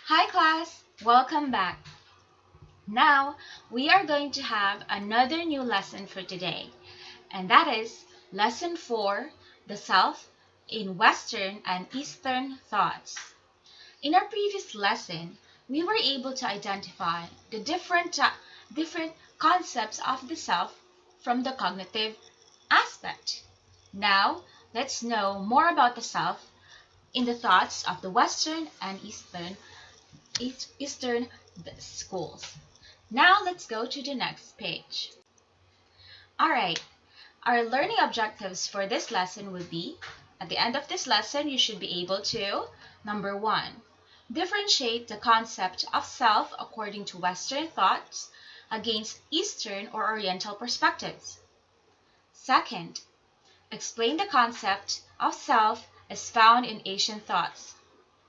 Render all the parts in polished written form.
Hi class, welcome back. Now we are going to have another new lesson for today, and that is lesson 4, the self in Western and Eastern thoughts. In our previous lesson, we were able to identify the different concepts of the self from the cognitive aspect. Now, let's know more about the self in the thoughts of the Western and Eastern schools. Now let's go to the next page. Alright, our learning objectives for this lesson would be, at the end of this lesson, you should be able to, number 1, differentiate the concept of self according to Western thoughts against Eastern or Oriental perspectives. Second, explain the concept of self as found in Asian thoughts.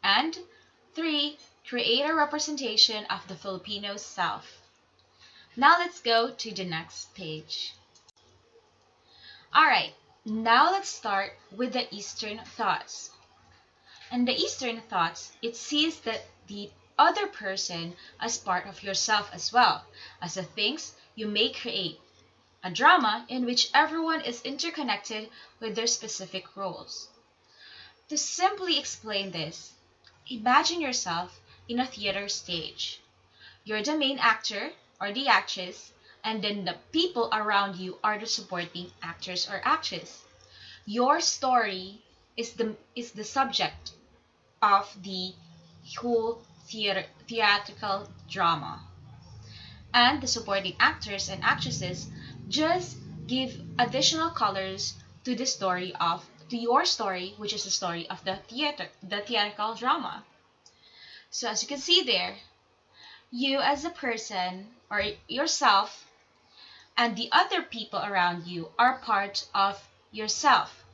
And 3, create a representation of the Filipino self. Now let's go to the next page. Alright, now let's start with the Eastern thoughts. In the Eastern thoughts, it sees that the other person as part of yourself as well, as the things you may create. A drama in which everyone is interconnected with their specific roles. To simply explain this, imagine yourself in a theater stage. You're the main actor or the actress, and then the people around you are the supporting actors or actress. Your story is the subject of the whole theatrical drama. And the supporting actors and actresses just give additional colors to your story, which is the story of the theatrical drama. So as you can see there, you as a person or yourself and the other people around you are part of yourself.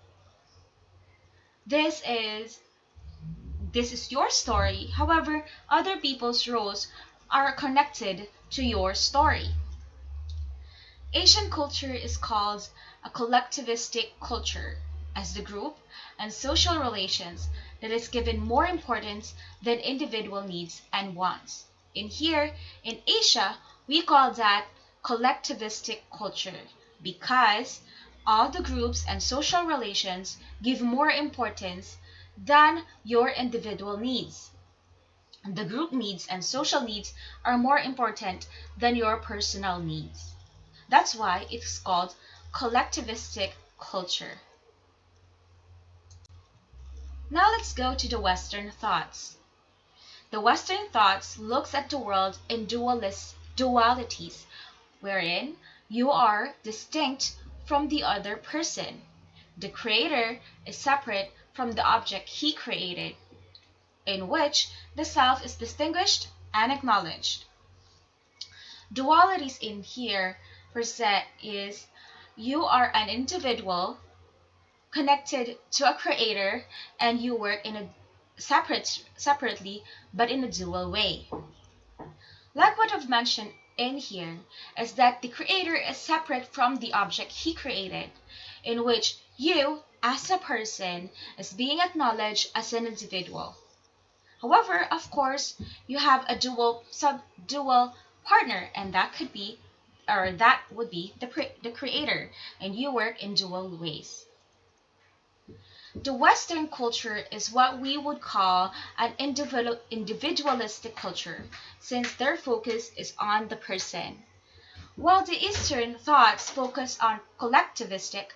This is your story. However, other people's roles are connected to your story. Asian culture is called a collectivistic culture, as the group and social relations that is given more importance than individual needs and wants. In Asia, we call that collectivistic culture because all the groups and social relations give more importance than your individual needs. The group needs and social needs are more important than your personal needs. That's why it's called collectivistic culture. Now let's go to the Western thoughts. The Western thoughts looks at the world in dualities, wherein you are distinct from the other person. The creator is separate from the object he created, in which the self is distinguished and acknowledged. Dualities in here per se is you are an individual connected to a creator and you work in a separately but in a dual way. Like what I've mentioned in here is that the creator is separate from the object he created, in which you as a person is being acknowledged as an individual. However, of course, you have a dual partner, and that would be the creator, and you work in dual ways. The Western culture is what we would call an individualistic culture, since their focus is on the person. While the Eastern thoughts focus on collectivistic,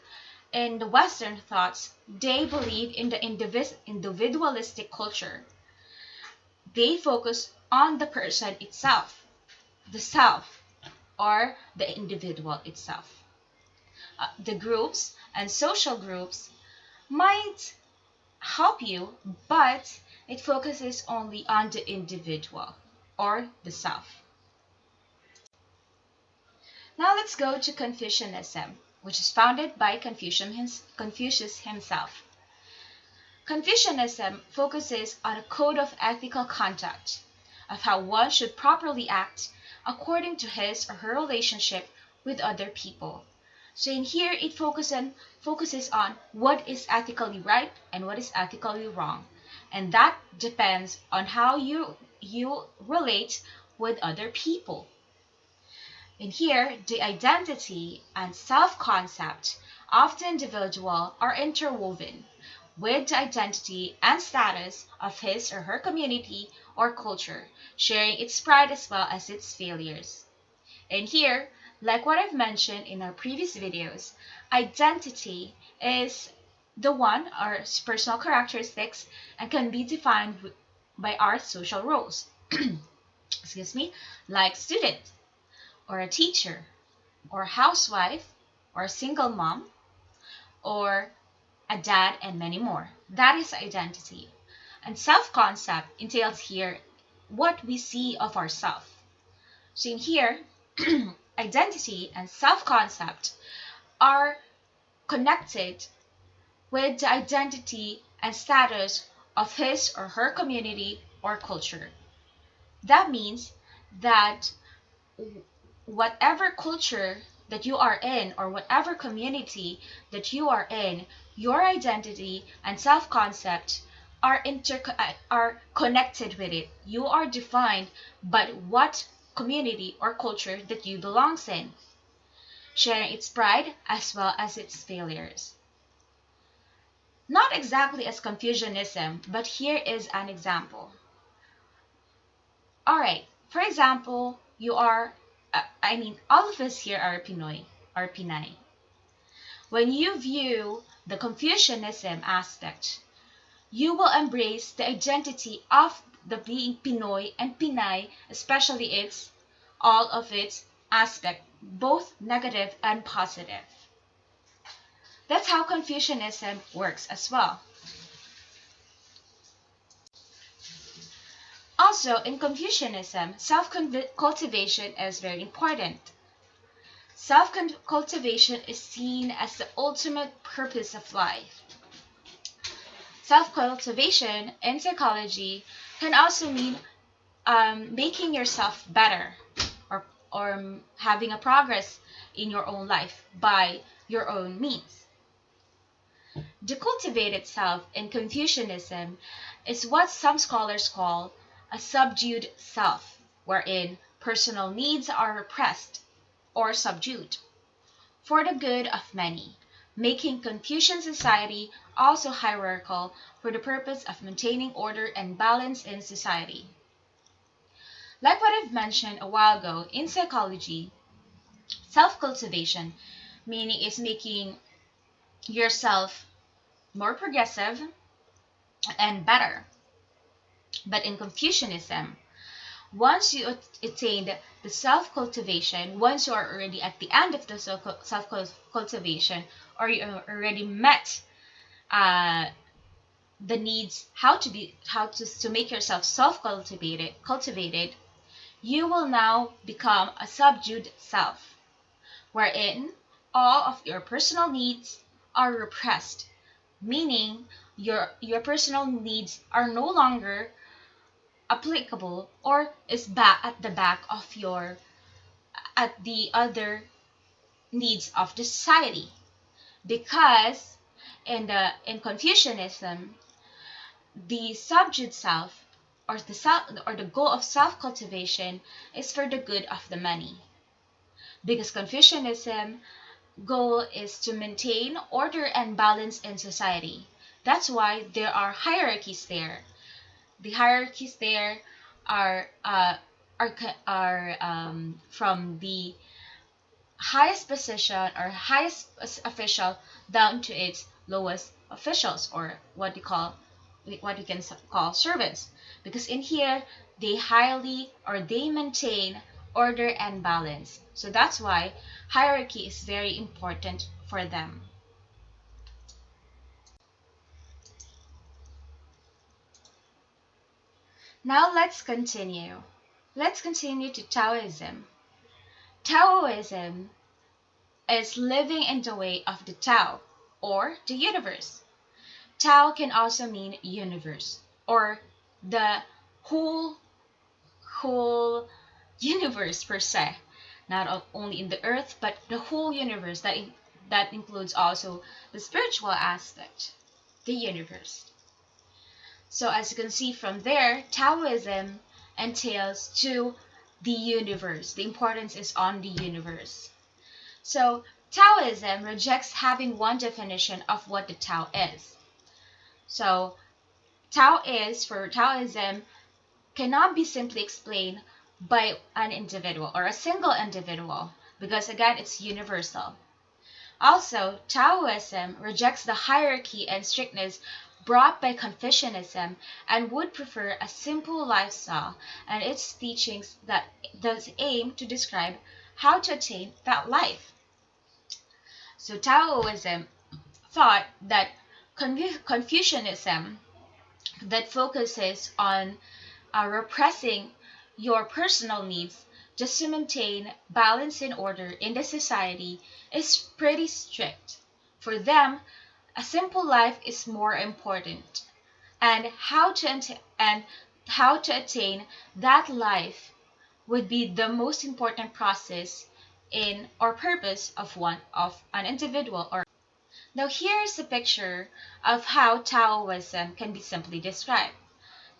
in the Western thoughts, they believe in the individualistic culture. They focus on the person itself, the self, or the individual itself. The groups and social groups might help you, but it focuses only on the individual or the self. Now let's go to Confucianism, which is founded by Confucius himself. Confucianism focuses on a code of ethical conduct, of how one should properly act according to his or her relationship with other people. So in here, it focuses on what is ethically right and what is ethically wrong. And that depends on how you relate with other people. And here, the identity and self-concept of the individual are interwoven with the identity and status of his or her community or culture, sharing its pride as well as its failures. And here, like what I've mentioned in our previous videos, identity is the one, our personal characteristics, and can be defined by our social roles. Excuse me, like student, or a teacher, or housewife, or a single mom, or a dad, and many more. That is identity. And self-concept entails here what we see of ourselves. So in here, identity and self-concept are connected with the identity and status of his or her community or culture. That means that whatever culture that you are in or whatever community that you are in, your identity and self-concept are connected with it. You are defined by what community or culture that you belongs in, sharing its pride as well as its failures. Not exactly as Confucianism, but here is an example. Alright, for example, you are, all of us here are Pinoy, or Pinay. When you view the Confucianism aspect, you will embrace the identity of the being Pinoy and Pinay, especially all of its aspect, both negative and positive. That's how Confucianism works as well. Also, in Confucianism, self-cultivation is very important. Self-cultivation is seen as the ultimate purpose of life. Self-cultivation in psychology can also mean making yourself better, or having a progress in your own life by your own means. The cultivated self in Confucianism is what some scholars call a subdued self, wherein personal needs are repressed or subdued for the good of many, making Confucian society also hierarchical for the purpose of maintaining order and balance in society. Like what I've mentioned a while ago, in psychology, self-cultivation meaning is making yourself more progressive and better. But in Confucianism, once you attained the self-cultivation, once you are already at the end of the self-cultivation, or you already met the needs, to make yourself cultivated, you will now become a subdued self, wherein all of your personal needs are repressed, meaning your personal needs are no longer applicable or is back at the back of the other needs of the society, because in Confucianism, the subject self, or the goal of self cultivation is for the good of the many, because Confucianism goal is to maintain order and balance in society. That's why there are hierarchies there. The hierarchies there are from the highest position or highest official down to its lowest officials, or what we can call servants, because in here they maintain order and balance. So that's why hierarchy is very important for them. Now let's continue. Let's continue to Taoism. Taoism is living in the way of the Tao, or the universe. Tao can also mean universe, or the whole universe per se, not only in the earth but the whole universe. That includes also the spiritual aspect, the universe. So as you can see from there, Taoism entails to the universe. The importance is on the universe. So Taoism rejects having one definition of what the Tao is. So for Taoism cannot be simply explained by an individual or a single individual because again it's universal. Also, Taoism rejects the hierarchy and strictness brought by Confucianism and would prefer a simple lifestyle and its teachings that does aim to describe how to attain that life. So Taoism thought that Confucianism that focuses on repressing your personal needs just to maintain balance and order in the society is pretty strict. For them, a simple life is more important, and how to attain that life would be the most important process in or purpose of an individual. Or now here's a picture of how Taoism can be simply described.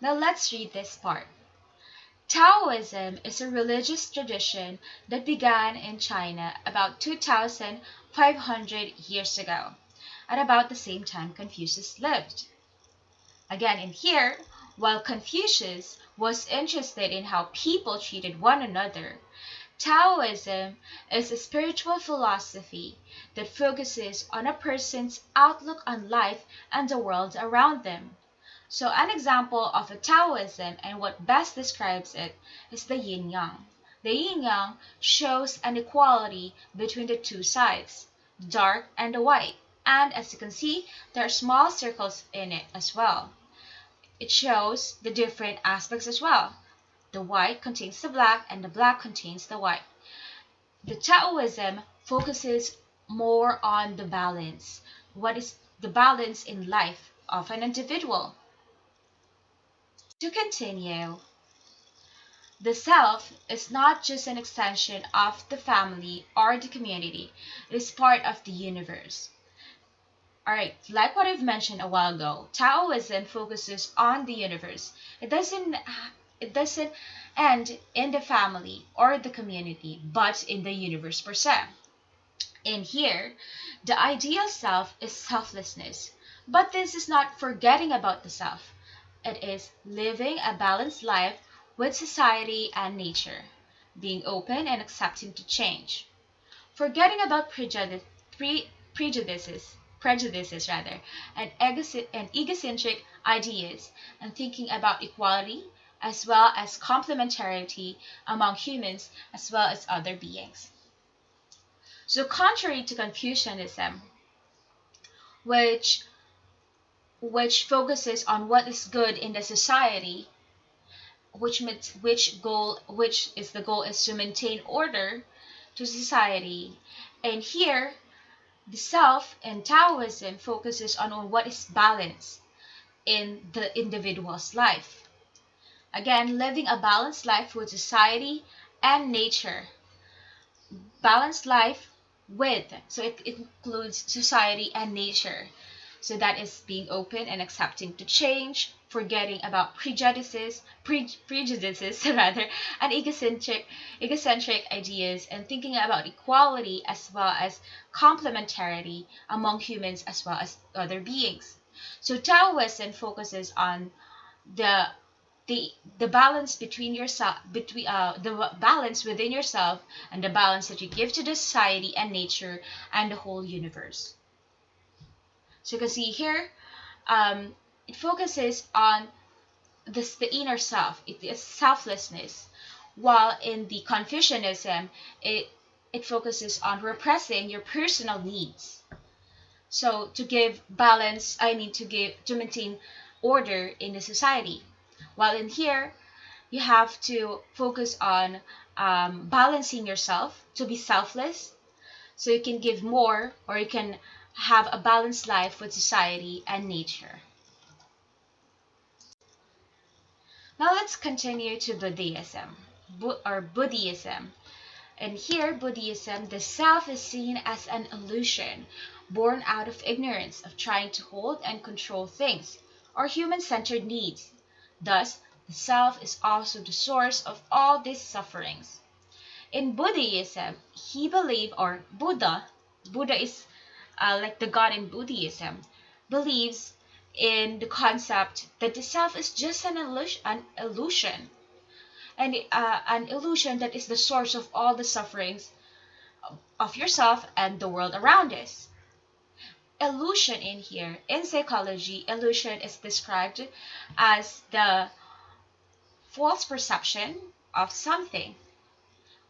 Now let's read this part. Taoism is a religious tradition that began in China about 2,500 years ago, at about the same time Confucius lived. Again, in here, while Confucius was interested in how people treated one another, Taoism is a spiritual philosophy that focuses on a person's outlook on life and the world around them. So an example of a Taoism and what best describes it is the yin-yang. The yin-yang shows an equality between the two sides, the dark and the white. And as you can see, there are small circles in it as well. It shows the different aspects as well. The white contains the black and the black contains the white. The Taoism focuses more on the balance. What is the balance in life of an individual? To continue, the self is not just an extension of the family or the community. It is part of the universe. Alright, like what I've mentioned a while ago, Taoism focuses on the universe. It doesn't end in the family or the community, but in the universe per se. In here, the ideal self is selflessness. But this is not forgetting about the self. It is living a balanced life with society and nature, being open and accepting to change, forgetting about prejudices rather, and egocentric ideas, and thinking about equality as well as complementarity among humans as well as other beings. So contrary to Confucianism, which focuses on what is good in the society, which is the goal is to maintain order to society. And here, the self in Taoism focuses on what is balance in the individual's life. Again, living a balanced life with society and nature. Balanced life so it includes society and nature. So that is being open and accepting to change, forgetting about prejudices rather, and egocentric ideas, and thinking about equality as well as complementarity among humans as well as other beings. So Taoism focuses on the balance between yourself, the balance within yourself, and the balance that you give to the society and nature and the whole universe. So you can see here, it focuses on the inner self. It is selflessness, while in the Confucianism, it focuses on repressing your personal needs. So to give balance, to maintain order in the society. While in here, you have to focus on balancing yourself to be selfless, so you can give more, or you can have a balanced life with society and nature. Now let's continue to Buddhism. And here, Buddhism, the self is seen as an illusion born out of ignorance of trying to hold and control things or human-centered needs. Thus, The self is also the source of all these sufferings. In Buddhism, he believed, or Buddha is like the god in Buddhism, believes in the concept that the self is just an illusion that is the source of all the sufferings of yourself and the world around us. Illusion in here, in psychology, illusion is described as the false perception of something,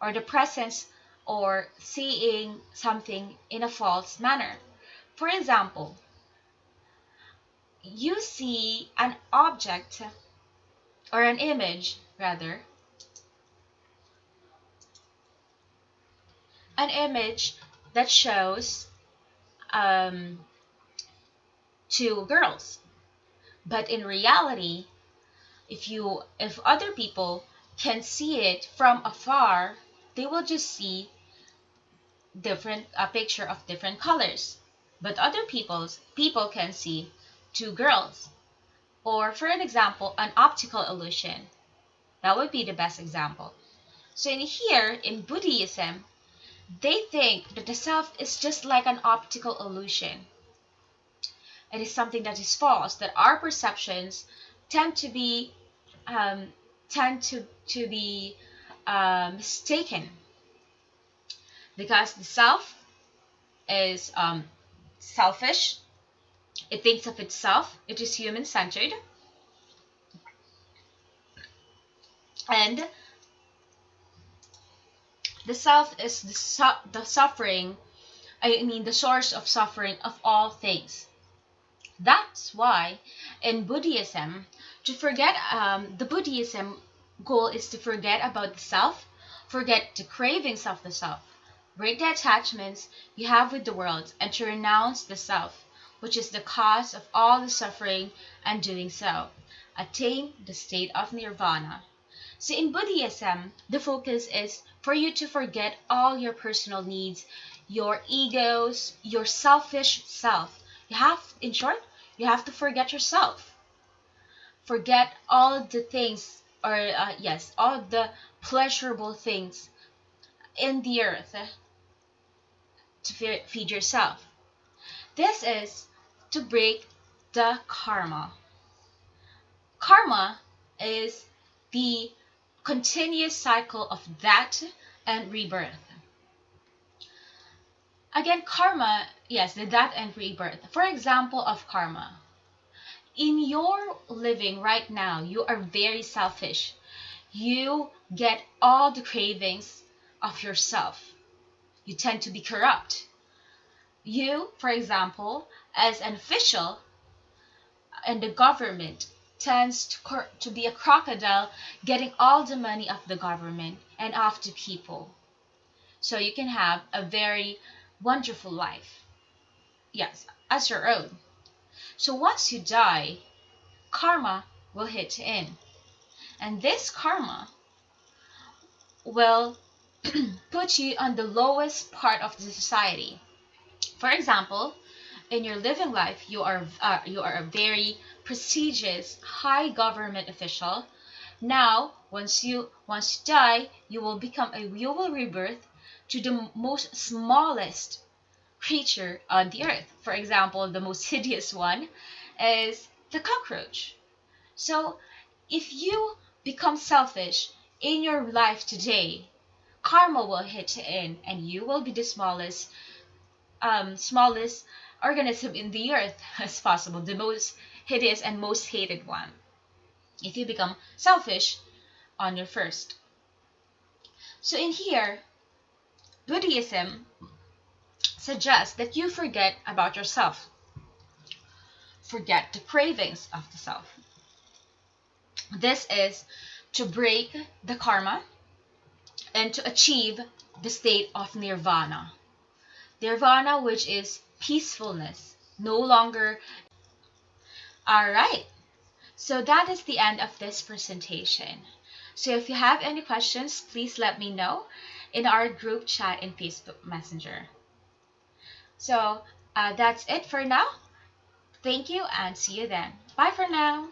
or the presence or seeing something in a false manner. For example, you see an object, or an image rather, an image that shows um, two girls. But in reality, if other people can see it from afar, they will just see different a picture of different colors. But other people can see two girls. Or for an example, an optical illusion. That would be the best example. So in here, in Buddhism, they think that the self is just like an optical illusion. It is something that is false, that our perceptions tend to be um, mistaken, because the self is selfish. It thinks of itself. It is human-centered, and the self is the suffering. I mean, the source of suffering of all things. That's why in Buddhism, the Buddhism goal is to forget about the self, forget the cravings of the self, break the attachments you have with the world, and to renounce the self, which is the cause of all the suffering, and doing so, attain the state of nirvana. So in Buddhism, the focus is for you to forget all your personal needs, your egos, your selfish self. In short, you have to forget yourself. Forget all the things, or all the pleasurable things in the earth to feed yourself. This is to break the karma. Karma is the continuous cycle of death and rebirth. Again, karma, yes, the death and rebirth. For example of karma, in your living right now, you are very selfish. You get all the cravings of yourself. You tend to be corrupt. You, for example, as an official in the government, tends to be a crocodile, getting all the money of the government and of the people. So you can have a very wonderful life, yes, as your own. So once you die, karma will hit in, and this karma will put you on the lowest part of the society. For example, in your living life, you are a very prestigious high government official. Now, once you die, you will rebirth to the most smallest creature on the earth. For example, the most hideous one is the cockroach. So, if you become selfish in your life today, karma will hit in, and you will be the smallest organism in the earth as possible, the most hideous and most hated one, if you become selfish on your first. So in here, Buddhism suggests that you forget about yourself, forget the cravings of the self. This is to break the karma and to achieve the state of nirvana. Nirvana, which is peacefulness, no longer. Alright, so that is the end of this presentation. So if you have any questions, please let me know in our group chat in Facebook Messenger. So that's it for now. Thank you and see you then. Bye for now.